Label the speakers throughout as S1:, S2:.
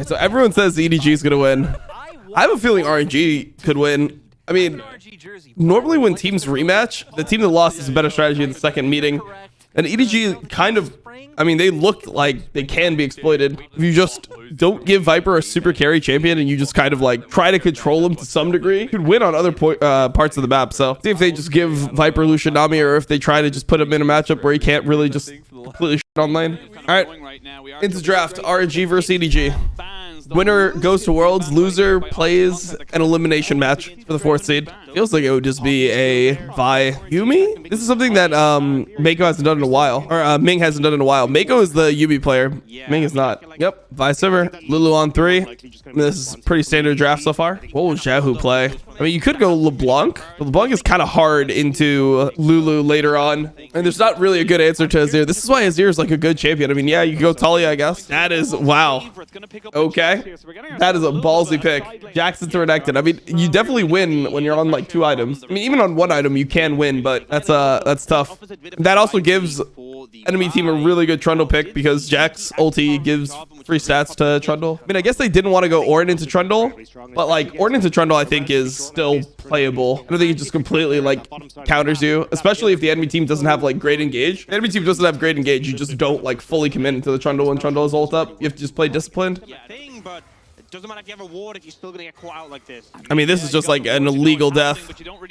S1: So everyone says EDG is going to win. I have a feeling RNG could win. I mean, normally when teams rematch, the team that lost is a better strategy in the second meeting. And EDG kind of, I mean, they look like they can be exploited. If you just don't give Viper a super carry champion and you just kind of like try to control him to some degree, you could win on other parts of the map. So see if they just give Viper Lucian Nami, or if they try to just put him in a matchup where he can't really just completely shit on lane. All right, into draft, RNG versus EDG. Winner goes to Worlds, loser plays an elimination match for the 4th seed. Feels like it would just be a Vi Yumi. This is something that Mako hasn't done in a while, or Ming hasn't done in a while. Mako is the Yumi player. Ming is not. Yep, Vi Silver, Lulu on 3. This is pretty standard draft so far. What will Xiaohu play? I mean, you could go LeBlanc. LeBlanc is kind of hard into Lulu later on, and there's not really a good answer to Azir. This is why Azir is like a good champion. I mean, yeah, you could go Talia, I guess. That is, wow. Okay. That is a ballsy pick. Jackson to Renekton. I mean, you definitely win when you're on like 2 items. I mean, even on 1 item, you can win, but that's tough. That also gives enemy team a really good Trundle pick because Jack's ulti gives free stats to Trundle. I mean, I guess they didn't want to go Ornn into Trundle, but like Ornn into Trundle, I think is still playable. I don't think it just completely like counters you, especially if the enemy team doesn't have like great engage. The enemy team doesn't have great engage. You just don't like fully commit into the Trundle when Trundle is ult up. You have to just play disciplined.
S2: But it doesn't matter if you have a ward if you're still gonna get caught out like this.
S1: I mean, this is just like an illegal death.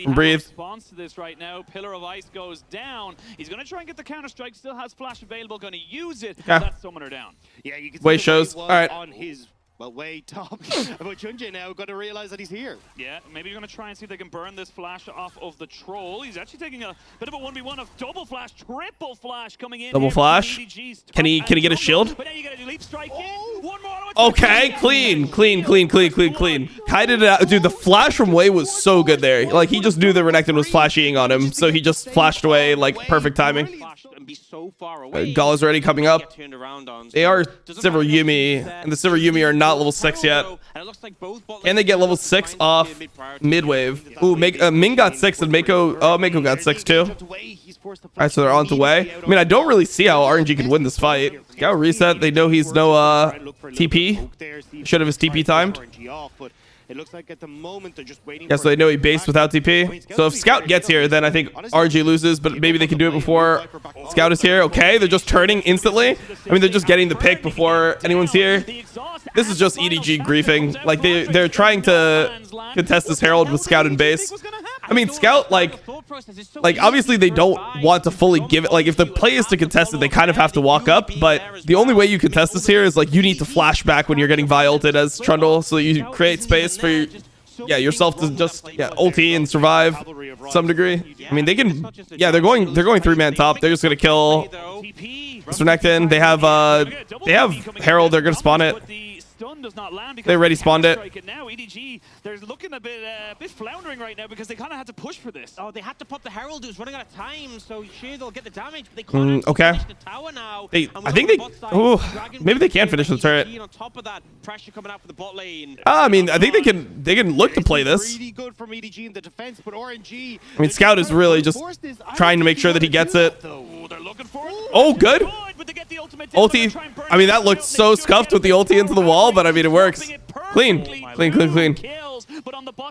S1: Breathe.
S3: Response to this right now. Pillar of Ice goes down. He's gonna try and get the counter strike. Still has flash available. Gonna use it.
S1: Yeah.
S3: That's summoner down.
S2: Yeah, you can
S1: Way
S2: see
S1: shows. All right.
S2: on his way top. But Junji now got to realize that he's here.
S3: Yeah, maybe you're gonna try and see if they can burn this flash off of the troll. He's actually taking a bit of a 1v1 of double flash, triple flash coming in.
S1: Double flash. Can he get a shield?
S3: But now you get a leap strike in. One more.
S1: Okay, clean. Kited it out. Dude, the flash from Wei was so good there. Like, he just knew the Renekton was flashing on him, so he just flashed away, like, perfect timing. Gall is already coming up. They are Silver Yumi, and the Silver Yumi are not level 6 yet. Can they get level 6 off mid-wave? Ooh, Ming got 6, and Mako got 6 too. Alright, so they're on to Wei. I mean, I don't really see how RNG can win this fight. Scout reset. They know he's no TP. Should have his TP timed.
S2: It looks like at the moment they're just waiting.
S1: Yeah, so they know he based without TP. So if Scout gets here, then I think RNG loses, but maybe they can do it before Scout is here. Okay, they're just turning instantly. I mean, they're just getting the pick before anyone's here. This is just EDG griefing. Like, they're trying to contest this Herald with Scout and base. I mean, Scout, like obviously they don't want to fully give it. Like, if the play is to contest it, they kind of have to walk up. But the only way you contest this here is, like, you need to flash back when you're getting Vi ulted as Trundle, so you create space for yourself to just ulti and survive some degree. I mean, they can. Yeah, they're going 3-man top. They're just gonna kill Mr. Renekton. They have Herald. They're gonna spawn it. They already spawned it.
S3: Now EDG, they're looking a bit floundering right now because they kind of had to push for this.
S2: Oh, they had to pop the Herald who's running out of time, so sure they'll get the damage, but they can't
S1: okay.
S2: finish the tower now.
S1: I think they. Oh, maybe they can finish the turret.
S2: On top of that, pressure coming out for the bot lane.
S1: I mean, I think they can look to play this.
S2: Really good from EDG in the defense, but RNG.
S1: I mean, Scout is really just trying to make sure that he gets it.
S3: They're looking for it.
S1: Oh, good. Ulti. I mean, that looked so scuffed with the ulti into the wall, but I mean, it works. Clean. This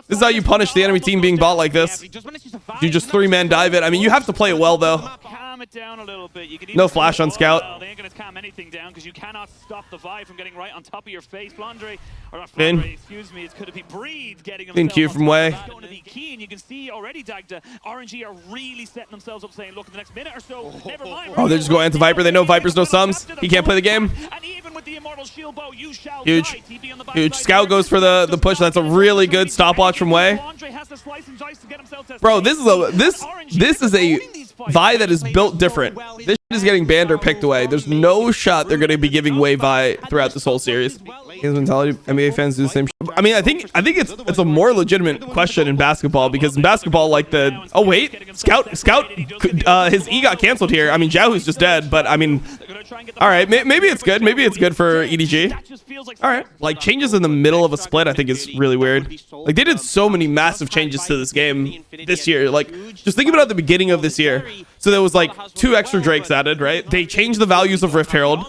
S1: is how you punish the enemy team being bought like this. You just 3-man dive it. I mean, you have to play it well, though. No flash on Scout.
S3: They ain't gonna calm anything down because you cannot stop the Vi from getting right on top of your face. Flandre, or not Flandre, excuse me, it's could be Breathe getting himself
S1: Q from Wei.
S3: Going to be key, and you can see already, Dagda, RNG are really setting themselves up, saying, look, in the next minute or so, never mind.
S1: Oh, they're just going into Viper. They know Viper's no sums. He can't play the game.
S3: And even with the Immortal Shield Bow, you shall
S1: Huge. Scout goes for the push. That's a really good stopwatch from Wei. Bro, this is a Vi that is built different. This is getting banned or picked away. There's no shot they're going to be giving Wei Vi throughout this whole series. His mentality, NBA fans do the same shit. I mean, I think it's a more legitimate question in basketball, because in basketball, like oh wait, Scout, his E got canceled here. I mean, Xiaohu's just dead, but I mean, all right, maybe it's good. Maybe it's good for EDG. All right, like changes in the middle of a split, I think is really weird. Like, they did so many massive changes to this game this year. Like, just think about it at the beginning of this year. So there was like 2 extra Drakes added, right? They changed the values of Rift Herald.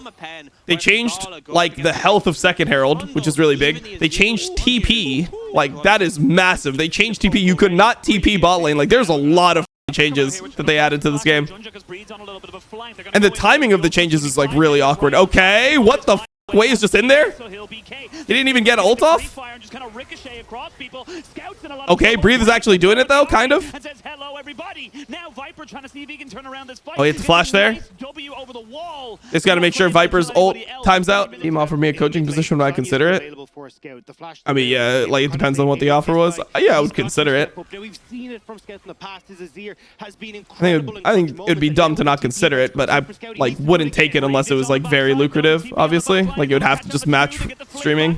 S1: They changed like the health of Second Herald, which is really big. They changed TP. Like that is massive. They changed TP. You could not TP bot lane. Like there's a lot of changes that they added to this game. And the timing of the changes is like really awkward. Okay, what the Wei is just in there? He didn't even get ult off? Okay, Breathe is actually doing it though, kind of. Oh, he hit the flash there. Just got to make sure Viper's ult times out. Team offered me a coaching position, would I consider it? I mean, yeah, like it depends on what the offer was. Yeah, I would consider it. I think it would be dumb to not consider it, but I like wouldn't take it unless it was like very lucrative, obviously. Like it would have to just match streaming.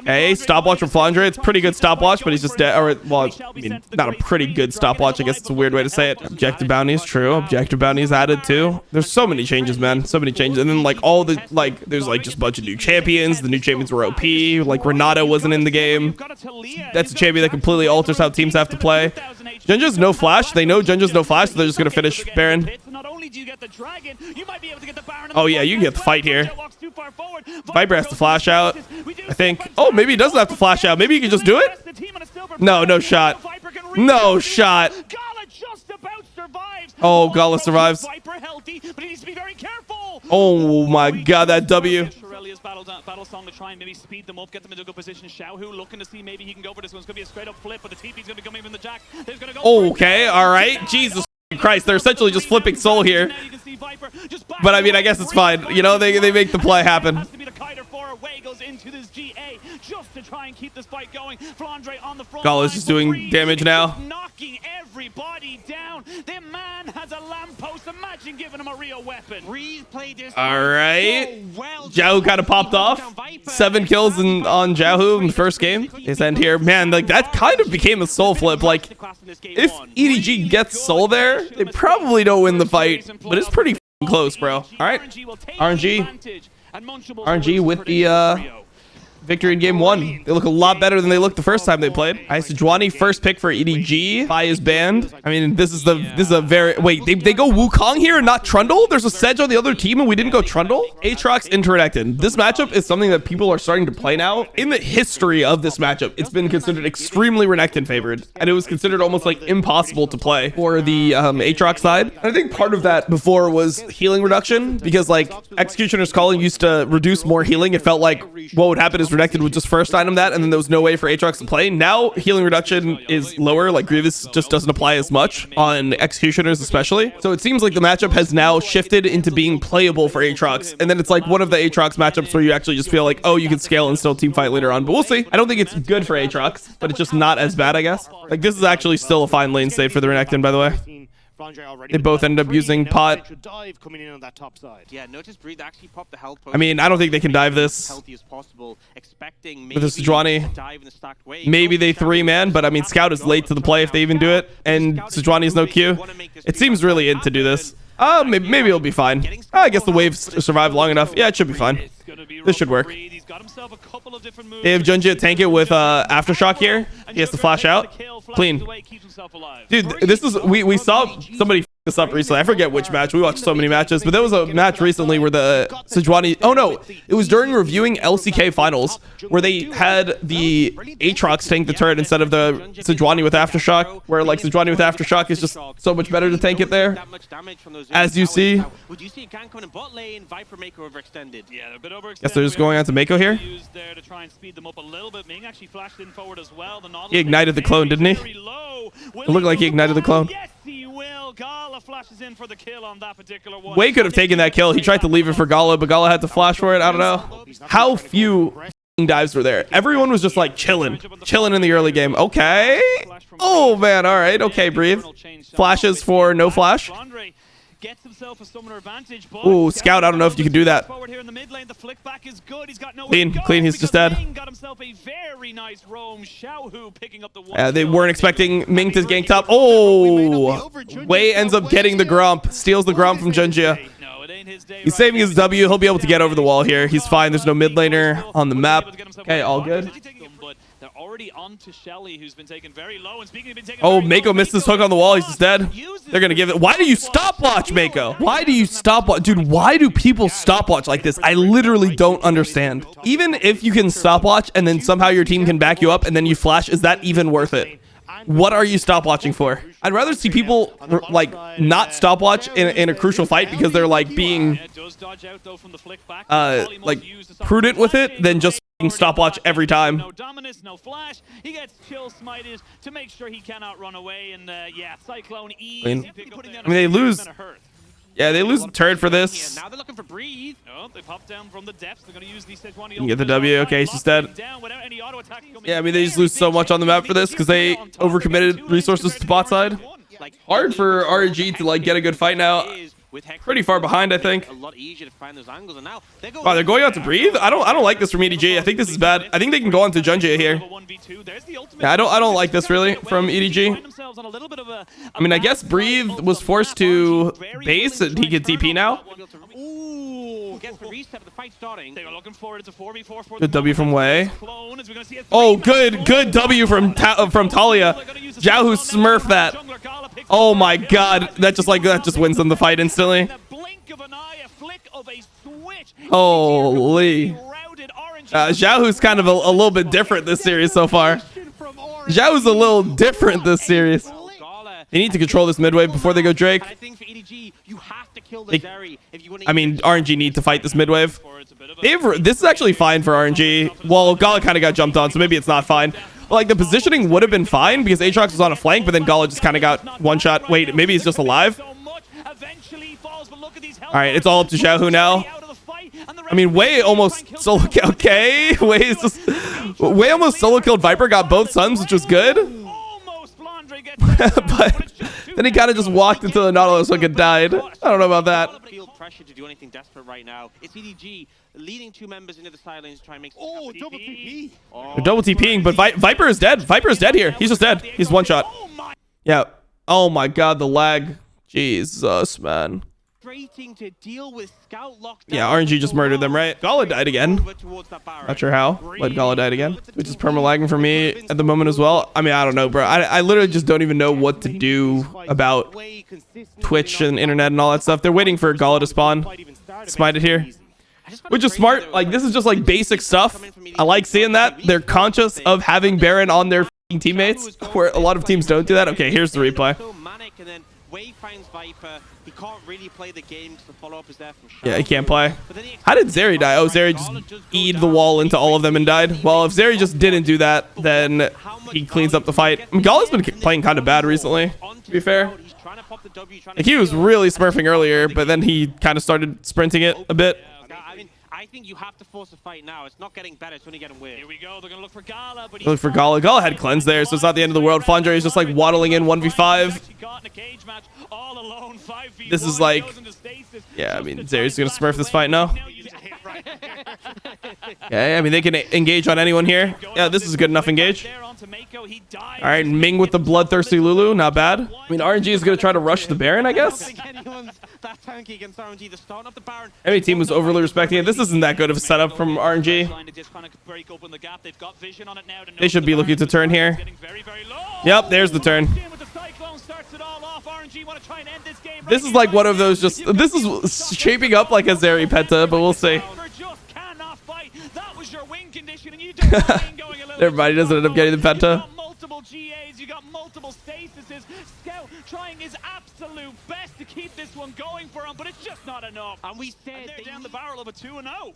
S1: Hey, stopwatch from Flandre. It's pretty good stopwatch, but he's just dead. Or, well, I mean, not a pretty good stopwatch. I guess it's a weird way to say it. Objective bounty is true. Objective bounty is added too. There's so many changes, man. So many changes. And then like all the like, there's like just a bunch of new champions. The new champions were OP. Like Renato wasn't in the game. That's a champion that completely alters how teams have to play. Junja's no flash. They know Junja's no flash, so they're just gonna finish Baron. Oh yeah, you can get the fight here. Viper has to flash out, I think. Oh, maybe he doesn't have to flash out. Maybe he can just do it. No, no shot. No shot. Oh, Gala survives. Oh my God, that W.
S3: Battle song to try and maybe speed them up, get them into a good position. Xiaohu looking to see maybe he can go for this one. It's gonna be a straight up flip, but the TP's gonna come in from the Jack.
S1: Okay, all right. Jesus Christ, they're essentially just flipping Soul here. But I mean, I guess it's fine. You know, they make the play happen. Gala's just doing damage now.
S3: Knocking everybody down. The man has a lamppost. Imagine giving him a real weapon.
S1: All right. Xiaohu kind of popped off. 7 kills on Xiaohu in the first game. His end here. Man, like that kind of became a Soul flip. Like if EDG gets Soul there, they probably don't win the fight, but it's pretty close, bro. All right. RNG with the victory in game 1. They look a lot better than they looked the first time they played. Sejuani first pick for EDG by his band. I mean, this is a very wait. They go Wukong here and not Trundle. There's a Sedge on the other team and we didn't go Trundle. Aatrox interconnected. This matchup is something that people are starting to play now. In the history of this matchup, it's been considered extremely Renekton favored, and it was considered almost like impossible to play for the Aatrox side. And I think part of that before was healing reduction, because like Executioner's Calling used to reduce more healing. It felt like what would happen is Renekton would just first item that, and then there was no way for Aatrox to play. Now healing reduction is lower. Like Grievous just doesn't apply as much on Executioners especially. So it seems like the matchup has now shifted into being playable for Aatrox, and then it's like one of the Aatrox matchups where you actually just feel like, oh, you can scale and still team fight later on. But we'll see. I don't think it's good for Aatrox, but it's just not as bad, I guess. Like this is actually still a fine lane save for the Renekton, by the way. They both ended up using pot. I mean, I don't think they can dive this with this Sejuani. Maybe they 3-man, but I mean, Scout is late to the play if they even do it, and Sejuani is no Q. It seems really in to do this. Maybe it'll be fine. I guess the waves survived long enough. Yeah, it should be fine. This should work. They have Junja tank it with Aftershock here. He has to flash out. Clean. Dude, this is we saw somebody f this up recently. I forget which match. We watched so many matches, but there was a match recently where the Sejuani... Oh no, it was during reviewing LCK finals where they had the Aatrox tank the turret instead of the Sejuani with Aftershock, where like Sejuani with Aftershock is just so much better to tank it there. As you see. Guess they're just going on to Mako here. He ignited the clone, didn't he? It looked like he ignited the clone. Wei could have taken that kill. He tried to leave it for Gala, but Gala had to flash for it. I don't know. How few dives were there? Everyone was just like chilling in the early game. Okay. Oh man. All right. Okay. Breathe. Flashes for no flash. Gets himself a summoner advantage. Ooh, Scout, I don't know if you can do that. Clean, he's just dead. They weren't expecting Ming to gank top. Oh, Wei ends up getting the Grump, steals the Grump from Junjia. He's saving his W. He'll be able to get over the wall here. He's fine. There's no mid laner on the map. Okay, all good.
S3: already on to Shelly, who's been taken very low. And speaking of being taken
S1: Oh,
S3: very
S1: Mako
S3: low,
S1: missed his
S3: Mako
S1: hook on the wall. He's just dead. They're gonna give it. Why do you stopwatch, Mako? Why do you stopwatch? Dude, why do people stopwatch like this? I literally don't understand. Even if you can stopwatch and then somehow your team can back you up and then you flash, is that even worth it? What are you stopwatching for? I'd rather see people like not stopwatch in a crucial fight because they're like being like prudent with it than just stopwatch every time.
S3: No dominance, no flash. He gets chill smited to make sure he cannot run away. And yeah, Cyclone easy.
S1: I mean, they lose. Yeah, they lose a turret for this.
S2: Now they're looking for breathe.
S3: Oh, they pop down from the depths. They're going to use the Sejuani.
S1: You get the W. Okay, he's just dead. Yeah, I mean, they just lose so much on the map for this because they overcommitted resources to bot side. Hard for RNG to like get a good fight now. Pretty far behind, I think.
S2: A lot easier to find those angles, and now
S1: Wow, they're going out to breathe. I don't like this from EDG. I think this is bad. I think they can go on to Junjie here. Yeah, I don't like this really from EDG. I mean, I guess breathe was forced to base and he can TP now.
S2: Gets the reset of the fight starting.
S3: They are looking for it. It's a 4v4 for
S1: Good W from Wei. Oh, good W from Talia. Zhao smurf that. Oh my God, that just wins them the fight instantly. Holy. Zhao kind of a little bit different this series so far. Zhao a little different this series. They need to control this mid wave before they go Drake.
S2: I think for EDG, you have to kill the Zeri if you want to.
S1: I mean, RNG need to fight this mid wave. This is actually fine for RNG. Well, Gala kind of got jumped on, so maybe it's not fine. Like, the positioning would have been fine because Aatrox was on a flank, but then Gala just kind of got one shot. Wait, maybe he's just alive? All right, it's all up to Xiaohu now. I mean, Wei almost solo killed. Okay, Wei almost solo killed Viper, got both sons, which was good. But then he kind of just walked into the Nautilus like it died. I don't know about that.
S2: Feel pressure to do anything desperate right now. It's EDG leading two members into the side lanes to try and make.
S4: Oh, double TP.
S1: They're double TPing, but Viper is dead. Viper is dead here. He's just dead. He's one shot. Yeah. Oh my God, the lag. Jesus, man.
S2: To deal with scout lockdown.
S1: Yeah, RNG just murdered them, right? Gala died again. Not sure how, but Gala died again, which is perma-lagging for me at the moment as well. I mean, I don't know, bro. I literally just don't even know what to do about Twitch and internet and all that stuff. They're waiting for Gala to spawn. Smite it here. Which is smart. Like, this is just like basic stuff. I like seeing that. They're conscious of having Baron on their teammates, where a lot of teams don't do that. Okay, here's the replay.
S2: Wei finds Viper. He can't really play the game because the follow-up is there from Shadow.
S1: Yeah, he can't play. How did Zeri die? Oh, Zeri just eat the wall into all of them and died. Well, if Zeri just didn't do that, then he cleans up the fight. I mean, Gala's been playing kind of bad recently, to be fair. Like, he was really smurfing earlier, but then he kind of started sprinting it a bit.
S2: I think you have to force a fight now. It's not getting better. It's only getting weird.
S3: Here we go. They're going to look for Gala. But
S1: look for Gala. Gala had cleanse there, so it's not the end of the world. Flandre is just like waddling in 1v5. This is like... Yeah, I mean, Zeri's going to smurf this fight now. Yeah, I mean, they can engage on anyone here. Yeah, this is a good enough engage. All right, Ming with the bloodthirsty Lulu. Not bad. I mean, RNG is going to try to rush the Baron, I guess. Every team was overly respecting it. This isn't that good of a setup from RNG. They should be looking to turn here. Yep, there's the turn. This is like one of those just... This is shaping up like a Zeri Penta, but we'll see. Everybody doesn't end up getting the Penta.
S3: Multiple GAs, you got multiple statuses. Scout trying his absolute best to keep this one going for him, but it's just not enough. And we said they're down the barrel of a 2-0.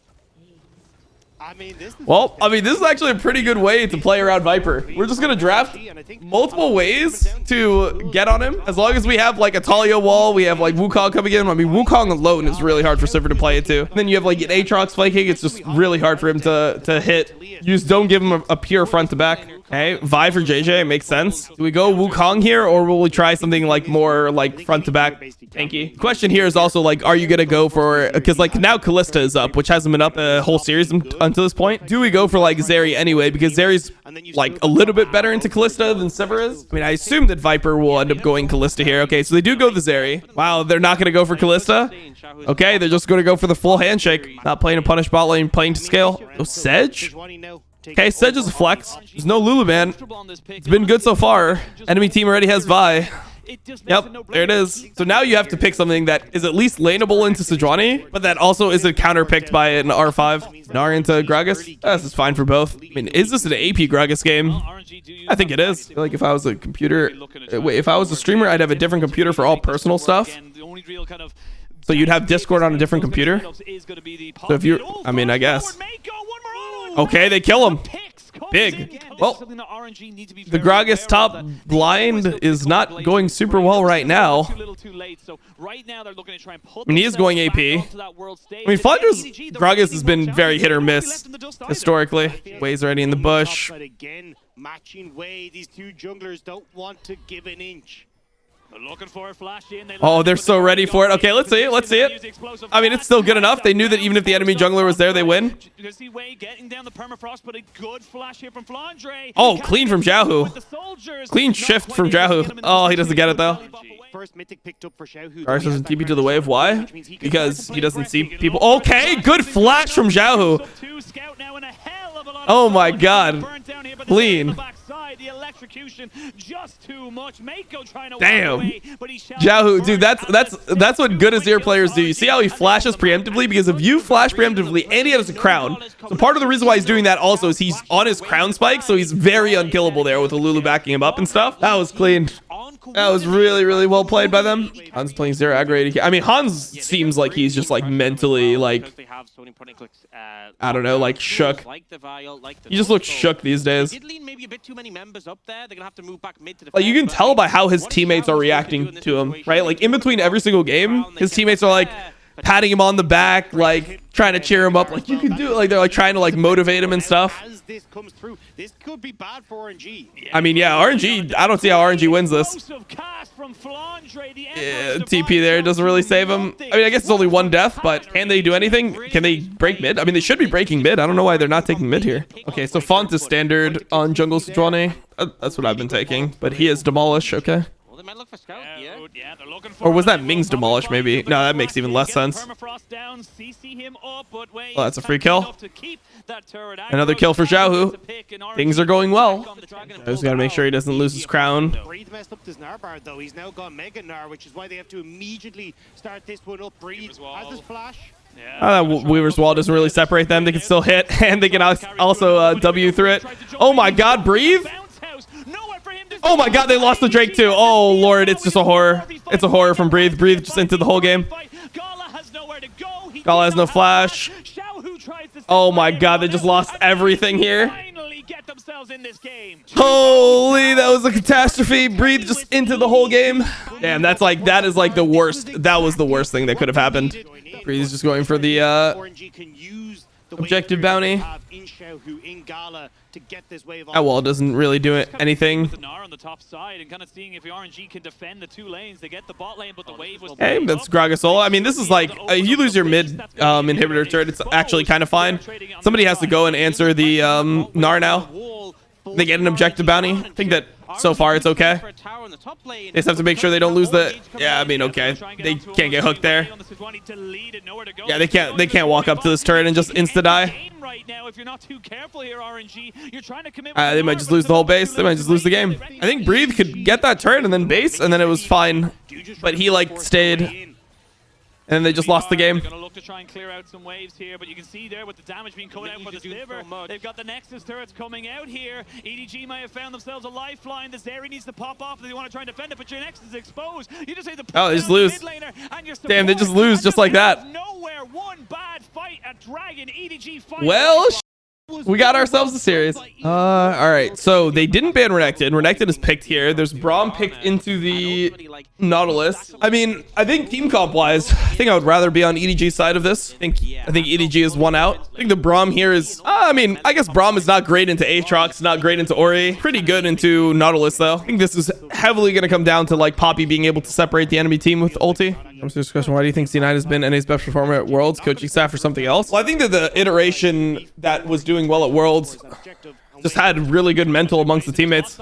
S4: I mean, this
S1: is actually a pretty good way to play around Viper. We're just gonna draft multiple ways to get on him. As long as we have like a Talia wall, we have like Wukong coming in. I mean, Wukong alone is really hard for Sivir to play it too. And then you have like an Aatrox flanking. It's just really hard for him to hit. You just don't give him a pure front to back. Okay, Vi for JJ makes sense. Do we go Wukong here, or will we try something like more like front to back tanky? Question here is also like, are you gonna go for, because like now Kalista is up, which hasn't been up a whole series until this point. Do we go for like Zeri anyway, because Zeri's like a little bit better into Kalista than Sivir is? I mean, I assume that Viper will end up going Kalista here. Okay, so they do go the Zeri. Wow, they're not gonna go for Kalista. Okay, they're just gonna go for the full handshake. Not playing a punish bot lane, playing to scale. Oh, Sedge? Okay, Sedge is a flex. There's no Lulu ban. It's been good so far. Enemy team already has Vi. Yep, there it is. So now you have to pick something that is at least laneable into Sejuani, but that also isn't counterpicked by an R5. Gnar into Gragas. This is fine for both. I mean, is this an AP Gragas game? I think it is. I feel like if I was a computer, wait, if I was a streamer, I'd have a different computer for all personal stuff. So you'd have Discord on a different computer. So if you, I mean, I guess. Okay, they kill him. Big. Well, the Gragas top blind is not going super well right now. I mean, he is going AP. I mean, Flandra's Gragas has been very hit or miss historically. Way's already in the bush.
S4: But again, matching Way, these two junglers don't want to give an inch.
S3: Looking for a flash in.
S1: Oh, they're so ready for it. Okay, let's see it. Let's see it. I mean, it's still good enough. They knew that even if the enemy jungler was there, they win.
S3: You can see Way getting down the permafrost, but a good flash here from Flandre.
S1: Oh, clean from Xiaohu. Clean shift from Xiaohu. Oh, he doesn't get it though.
S4: First mythic picked up for Xiaohu.
S1: Darius doesn't TP to the wave. Why? Because he doesn't see people. Okay, good flash from Xiaohu. Oh my god. Clean.
S3: The electrocution just too much. Mako trying to
S1: damn.
S3: Away, but
S1: Xiaohu, dude, that's what good Azir players do. You see how he flashes preemptively? Because if you flash preemptively and he has a crown, so part of the reason why he's doing that also is he's on his crown spike, so he's very unkillable there with the Lulu backing him up and stuff. That was clean. That was really, really well played by them. Hans playing 0 aggro AD. I mean, Hans seems like he's just like mentally like, I don't know, like shook. He just looks shook these days. Like you can tell by how his teammates are reacting to him, right? Like in between every single game, his teammates are like patting him on the back, like trying to cheer him up, like you can do it. Like they're like trying to like motivate him and stuff.
S4: As this comes through, this could be bad for RNG.
S1: I mean, yeah, RNG. I don't see how RNG wins this. Yeah, TP there doesn't really save him. I mean, I guess it's only one death, but can they do anything? Can they break mid? I mean, they should be breaking mid. I don't know why they're not taking mid here. Okay, so Font is standard on jungle Sejuani. That's what I've been taking, but he is demolish. Okay. Or was that Ming's demolish maybe? No, that makes even less sense. Well, that's a free kill. Another kill for Xiaohu. Things are going well. Just gotta make sure he doesn't lose his crown.
S4: Breathe messed up this Gnar bar though. He's now got Mega Gnar, which is why they have to immediately start this one up. Breathe has his flash.
S1: Weaver's Wall doesn't really separate them. They can still hit, and they can also W through it. Oh my god, Breathe! Oh my god, they lost the Drake too. Oh lord, it's just a horror. It's a horror from Breathe. Breathe just into the whole game. Gala has no flash. Oh my god, they just lost everything here. Holy, that was a catastrophe. Breathe just into the whole game. Damn, that is like the worst. That was the worst thing that could have happened. Breathe is just going for the objective bounty. That wall doesn't really do anything. Hey, that's Gragas solo. I mean, this is like, if you lose your mid inhibitor turret, it's actually kind of fine. Somebody has to go and answer the Gnar now. They get an objective bounty. I think that so far it's okay. They just have to make sure they don't lose the... Yeah, I mean, okay. They can't get hooked there. Yeah, they can't walk up to this turret and just insta-die. They might just lose the whole base. They might just lose the game. I think Breathe could get that turret and then base, and then it was fine. But he, like, stayed... And then they just lost the game.
S3: They're gonna look to try and clear out some waves here, but you can see there with the damage being cut out for the Sliver, they've got the Nexus turrets coming out here. EDG might have found themselves a lifeline. The Zeri needs to pop off if they want to try and defend it, but your Nexus is exposed. You just say the
S1: they just lose. Damn, they just lose just like that.
S3: Nowhere, one bad fight at Dragon. EDG fight.
S1: Well, we got ourselves a series. All right, so they didn't ban Renekton. Renekton is picked here. There's Braum picked into the Nautilus. I mean, I think team comp wise, I think I would rather be on EDG's side of this. I think EDG is one out. I think the Braum here is, I mean, I guess Braum is not great into Aatrox, not great into Ori. Pretty good into Nautilus though. I think this is heavily going to come down to like Poppy being able to separate the enemy team with ulti. Comes to this question, why do you think C9 has been NA's best performer at Worlds, coaching staff, or something else? Well, I think that the iteration that was doing well at Worlds just had really good mental amongst the teammates.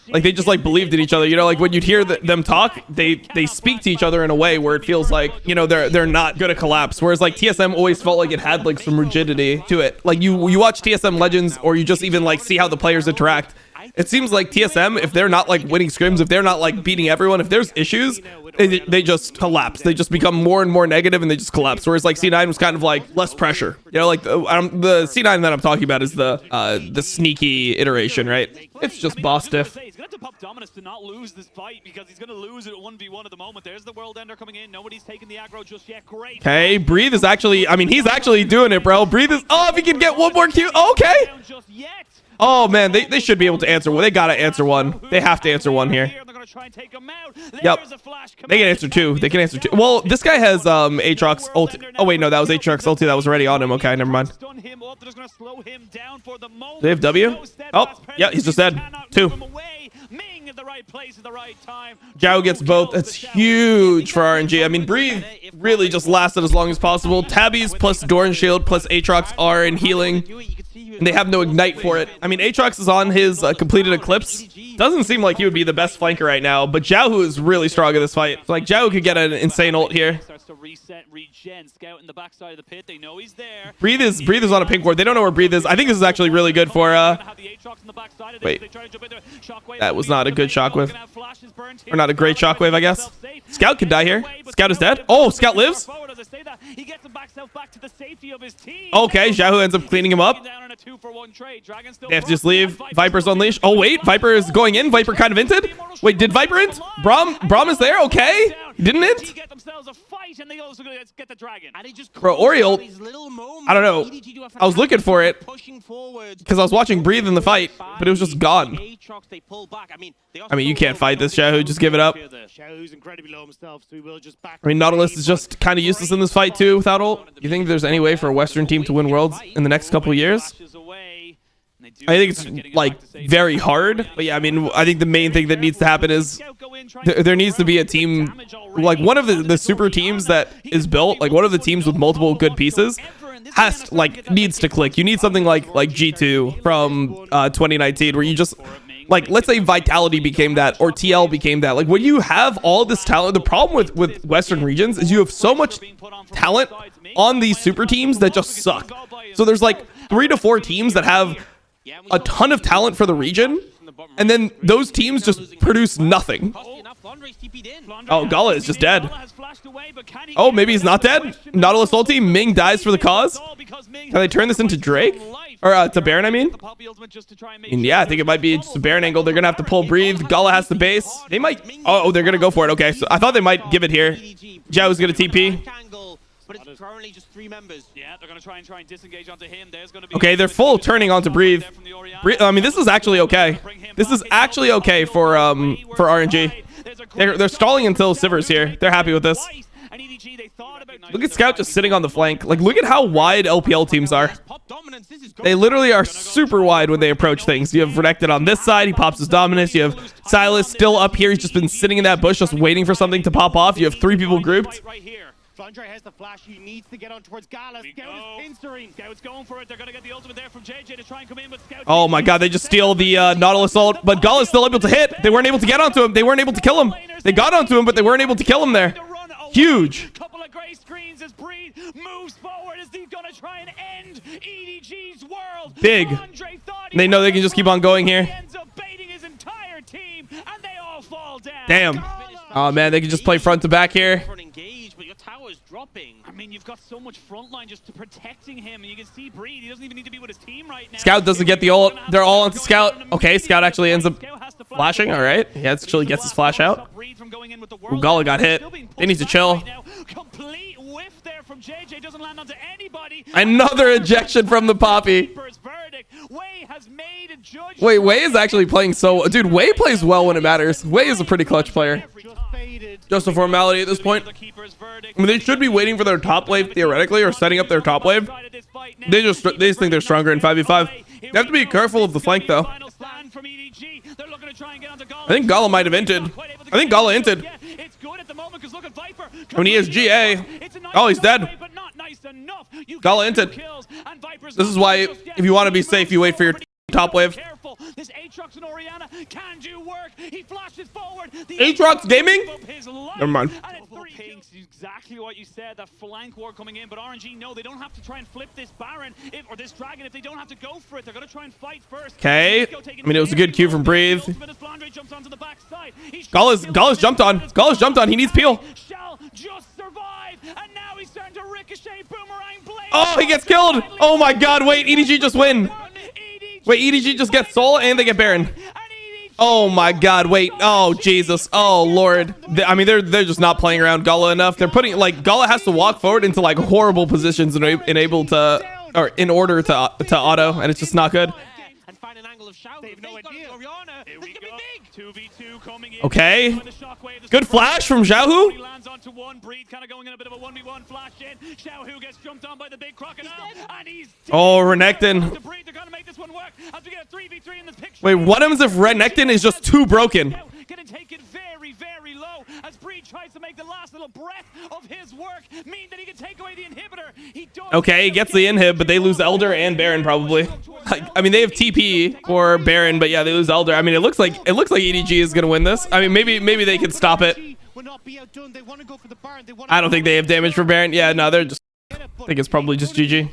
S1: Like they just like believed in each other. You know, like when you'd hear them talk, they speak to each other in a way where it feels like, you know, they're not gonna collapse. Whereas like TSM always felt like it had like some rigidity to it. Like you watch TSM Legends, or you just even like see how the players interact. It seems like TSM, if they're not like winning scrims, if they're not like beating everyone, if there's issues, they just collapse. They just become more and more negative, and they just collapse. Whereas like C9 was kind of like less pressure. You know, like the C9 that I'm talking about is the sneaky iteration, right? It's just boss diff.
S3: He's going to pop Dominus to not lose this fight, because he's going to lose it at 1v1 at the moment. There's the World Ender coming in. Nobody's taking the aggro just yet. Great.
S1: Okay, Breathe is actually, I mean, he's actually doing it, bro. Breathe is, oh, if he can get one more Q, okay. Oh man, they should be able to answer one. They gotta answer one. They have to answer one here. Yep. They can answer two. They can answer two. Well, this guy has Aatrox ulti. Oh wait, no, that was Aatrox ulti that was already on him. Okay, never mind. They have W? Oh, yeah, he's just dead. Two. Zhao gets both. That's huge for RNG. I mean, Breathe really just lasted as long as possible. Tabbies plus Doran Shield plus Aatrox are in healing. And they have no ignite for it. I mean, Aatrox is on his completed Eclipse. Doesn't seem like he would be the best flanker right now, but Zhao is really strong in this fight. So, like, Zhao could get an insane ult here. Breathe is on a pink ward. They don't know where Breathe is. I think this is actually really good for wait. That was not a good shockwave. Or not a great shockwave, I guess. Scout could die here. Scout is dead. Oh, Scout lives. Okay, Zhao ends up cleaning him up. They have to just leave. Viper's unleashed. Oh, wait. Viper is going in. Viper kind of inted. Wait, did Viper int? Braum is there. Okay. Didn't it? Bro, Oriole. I don't know. I was looking for it because I was watching Breathe in the fight, but it was just gone. I mean, you can't fight this, Shahu. Just give it up. I mean, Nautilus is just kind of useless in this fight too without ult. You think there's any way for a Western team to win Worlds in the next couple of years? I think it's like very hard, but yeah, I mean, I think the main thing that needs to happen is there needs to be a team, like one of the super teams that is built, like one of the teams with multiple good pieces needs to click. You need something like G2 from 2019, where you just, like, let's say Vitality became that, or TL became that. Like, when you have all this talent, the problem with Western regions is you have so much talent on these super teams that just suck. So there's like 3 to 4 teams that have a ton of talent for the region, and then those teams just produce nothing. Oh, Gala is just dead. Oh, maybe he's not dead. Nautilus ulti. Ming dies for the cause. Can they turn this into Drake? Or to Baron, I mean? Yeah, I think it might be just a Baron angle. They're going to have to pull Breathe. Gala has the base. They might... Oh, they're going to go for it. Okay, so I thought they might give it here. Zhao's going to TP.
S2: But it's currently just 3 members.
S3: Yeah, they're going to try and disengage onto him. There's going to be
S1: okay, they're full turning onto Breathe. I mean, this is actually okay. This is actually okay for RNG. They're stalling until Sivir's here. They're happy with this. Look at Scout just sitting on the flank. Like, look at how wide LPL teams are. They literally are super wide when they approach things. You have Renekton on this side. He pops his Dominus. You have Silas still up here. He's just been sitting in that bush just waiting for something to pop off. You have 3 people grouped.
S4: Flandre has the flash. He needs to get on towards Gala. Scout is pincering.
S3: Scout's going for it. They're going to get the ultimate there from JJ to try and come in, but Scout...
S1: Oh my god, they just steal the Nautilus ult, but Gala's still able to hit. They weren't able to get onto him. They weren't able to kill him. They got onto him, but they weren't able to kill him there. Huge.
S3: Couple of gray screens as Breathe moves forward as he's going to try and end EDG's world.
S1: Big. They know they can just keep on going here.
S3: Ends up baiting his entire team, and they all fall down.
S1: Damn. Oh man, they can just play front to back here.
S3: Dropping. I mean, you've got so much frontline just to protecting him, and you can see Breed. He doesn't even need to be with his team right now.
S1: Scout doesn't get the ult. They're all onto Scout. Okay, Scout actually ends up flashing. All right, he actually gets his flash out. Ooh, Gala got hit. They need to chill.
S3: Complete whiff there from JJ. Doesn't land onto anybody.
S1: Another ejection from the Poppy. Wait, Wei is actually playing so... Dude, Wei plays well when it matters. Wei is a pretty clutch player. Just a formality at this point. I mean, they should be waiting for their top wave, theoretically, or setting up their top wave. They just think they're stronger in 5v5. They have to be careful of the flank, though. I think Gala might have inted. I think Gala inted. I mean, he has GA. Oh, he's dead. Gala inted. This is why, if you want to be safe, you wait for your top wave.
S3: Careful. This Aatrox and Orianna can do work. He flashes forward.
S1: Aatrox gaming? Never mind.
S3: And it's three pinks. Exactly what you said. That flank war coming in, but RNG, no, they don't have to try and flip this Baron or this Dragon if they don't have to go for it. They're going to try and fight first.
S1: Okay. I mean, it was a good cue from Breathe. Gala's jumped on. Gala's jumped on. He needs peel.
S3: Shall just survive, and now he's starting to ricochet boomerang blade.
S1: Oh, he gets killed. Oh my god, wait, EDG just win. Wait, EDG just gets Soul and they get Baron. Oh my god, wait. Oh, Jesus. Oh, Lord. I mean, they're just not playing around Gala enough. They're putting, like, Gala has to walk forward into, like, horrible positions in order to auto, and it's just not good.
S2: And find an angle of Xiao.
S4: They have no idea.
S3: Here we go. 2v2 coming in.
S1: Okay. Good flash from Xiaohu.
S3: Lands onto one. Breed kind of going in a bit of a 1v1 flash in. Xiaohu gets jumped on by the big crocodile. And he's
S1: Oh, Renekton.
S3: They're going to make this one work as we get a 3v3 in this picture.
S1: Wait, what happens if Renekton is just too broken?
S3: Gonna take it very, very low as Breed tries to make the last little breath of his work mean that he can take away the inhibitor. He does.
S1: Okay, he gets the inhib, but they lose Elder and Baron probably. I mean, they have TP for Baron, but yeah, they lose Elder. I mean, it looks like EDG is gonna win this. I mean, maybe they can stop it. I don't think they have damage for Baron. Yeah, no, they're just. I think it's probably just GG.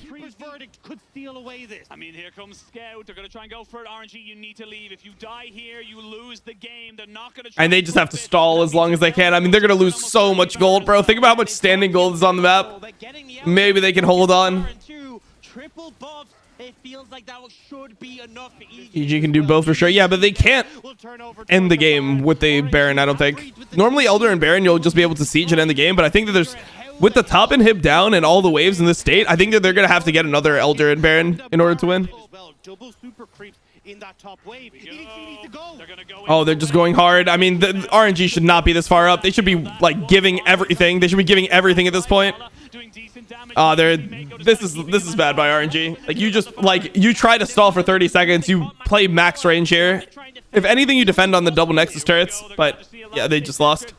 S4: Could steal away this.
S3: I mean, here comes Scout. They're going to try and go for it. RNG, you need to leave. If you die here, you lose the game. They're not going to try.
S1: And they just have to stall as long as they can. I mean, they're going to lose so much gold, bro. Think about how much standing gold is on the map. Maybe they can hold on.
S2: Triple buffs. It feels like that should be enough for
S1: EG can do both for sure. Yeah, but they can't end the game with the Baron, I don't think. Normally, Elder and Baron, you'll just be able to siege and end the game. But I think that there's... With the top inhib down and all the waves in this state, I think that they're going to have to get another Elder and Baron in order to win. Oh, they're just going hard. I mean, the RNG should not be this far up. They should be, like, giving everything. They should be giving everything at this point. Oh, this is bad by RNG. Like, you try to stall for 30 seconds. You play max range here. If anything, you defend on the double Nexus turrets. But, yeah, they just lost.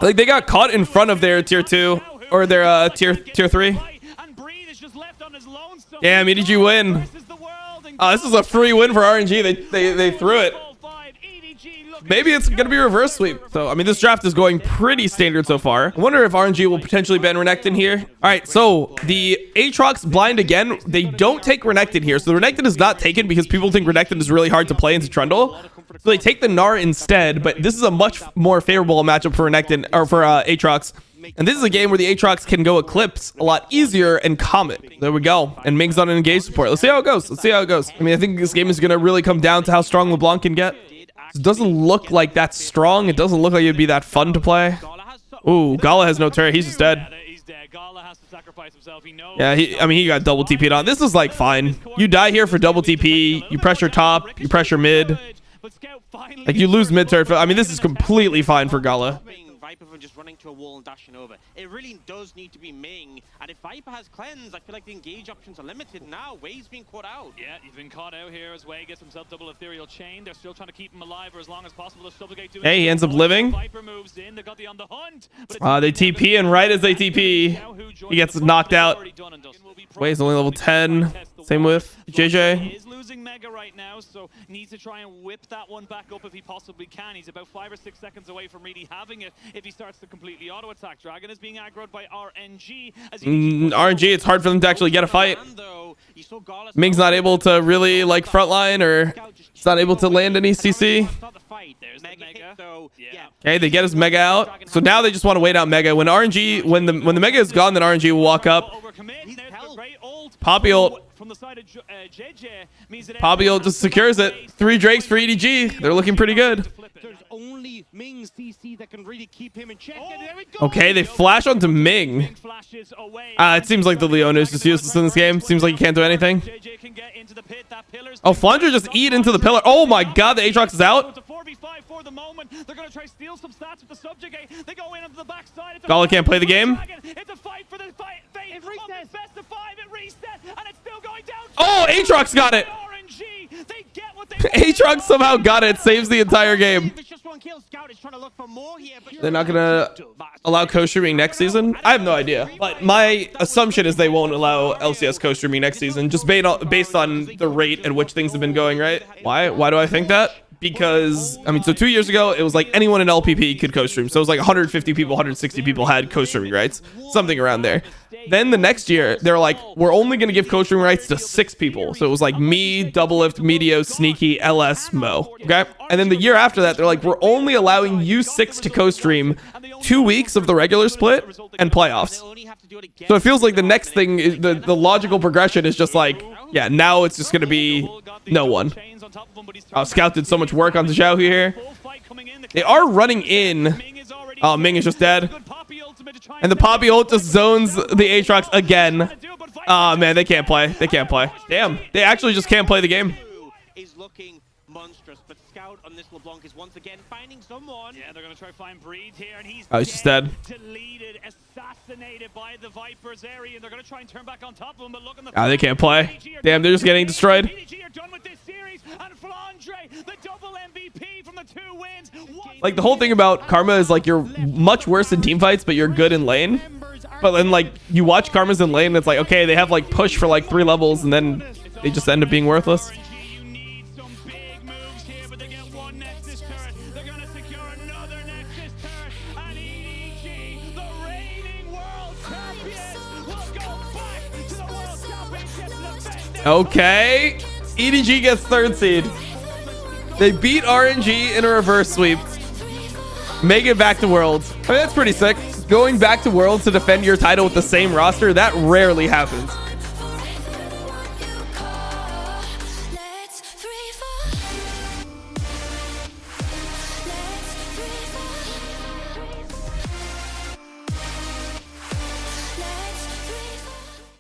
S1: Like, they got caught in front of their tier 2 or their tier 3. Damn, EDG win. Oh, this is a free win for RNG. They threw it. Maybe it's going to be a reverse sweep. So, I mean, this draft is going pretty standard so far. I wonder if RNG will potentially ban Renekton here. All right, so the Aatrox blind again. They don't take Renekton here. So the Renekton is not taken because people think Renekton is really hard to play into Trundle. So they take the Gnar instead, but this is a much more favorable matchup for Renekton, or for Aatrox. And this is a game where the Aatrox can go Eclipse a lot easier and Comet. There we go. And Ming's on an engage support. Let's see how it goes. Let's see how it goes. I mean, I think this game is going to really come down to how strong LeBlanc can get. It doesn't look like that's strong. It doesn't look like it'd be that fun to play. Ooh, Gala has no turret. He's just dead. Yeah, he got double TP'd on. This is like fine. You die here for double TP. You pressure top. You pressure mid. Like, you lose mid turret. I mean, this is completely fine for Gala.
S2: Viper from just running to a wall and dashing over. It really does need to be Ming. And if Viper has cleanse, I feel like the engage options are limited now. Way's being caught out.
S3: Yeah, he's been caught out here as Way gets himself double ethereal chain. They're still trying to keep him alive for as long as possible.
S1: Hey, he ends up living.
S3: Viper moves in. They got the on the hunt.
S1: They TP, and right as they TP, he gets knocked out. Way's only level 10. Same with JJ.
S3: He is losing Mega right now, so needs to try and whip that one back up if he possibly can. He's about 5 or 6 seconds away from really having it if he starts to completely auto attack. Dragon is being aggroed by RNG.
S1: RNG, it's hard for them to actually get a fight. Ming's not able to really, like, frontline, or he's not able to land any CC. Okay, they get his Mega out. So now they just want to wait out Mega. When the Mega is gone, then RNG will walk up. Poppy ult. Poppy ult just secures it. 3 Drakes for EDG. They're looking pretty good.
S4: There's only Ming's CC that can really keep him in check.
S1: Okay, they flash onto Ming. It seems like the Leona is just useless in this game. Seems like he can't do anything. Oh, Flanger just eat into the pillar. Oh my god, the Aatrox is out. Gala can't play the game. Oh, Aatrox got it.
S3: RNG, they get what they
S1: Aatrox somehow got it, saves the entire game.
S2: It's just one kill. Scout is trying to look for more here, but
S1: They're not gonna allow co-streaming next season. I have no idea, but my assumption is they won't allow LCS co-streaming next season, just based on the rate at which things have been going, right? Why do I think that? Because I mean, so 2 years ago it was like anyone in LPP could co-stream, so it was like 150 people, 160 people had co-streaming rights, something around there. Then the next year they're like, we're only going to give co-streaming rights to 6 people, so it was like me, Doublelift, Medio, Sneaky, LS, Mo. Okay, and then the year after that they're like, we're only allowing you 6 to co-stream 2 weeks of the regular split and playoffs. So it feels like the next thing is the logical progression is just like, yeah, now it's just going to be no one. Scout did so much work on the Zhao here. They are running in. Oh, Ming is just dead. And the Poppy ult just zones the Aatrox again. Oh, man, they can't play. They can't play. Damn, they actually just can't play the game.
S2: Is looking monstrous, but Scout on this LeBlanc is once again finding someone.
S3: Yeah, they're gonna try to find Breed here, and he's
S1: just dead.
S3: Deleted, assassinated by the Vipers area, and they're gonna try and turn back on top of him, but look on the
S1: They can't play. Damn, they're just getting destroyed.
S3: EDG are done with this series, and Flandre, the double MVP from the 2 wins.
S1: Like, the whole thing about Karma is like, you're much worse in team fights, but you're good in lane. But then like, you watch Karma's in lane and it's like, okay, they have like push for like 3 levels and then they just end up being worthless. Okay, EDG gets 3rd seed. They beat RNG in a reverse sweep. Make it back to Worlds. I mean, that's pretty sick. Going back to Worlds to defend your title with the same roster, that rarely happens.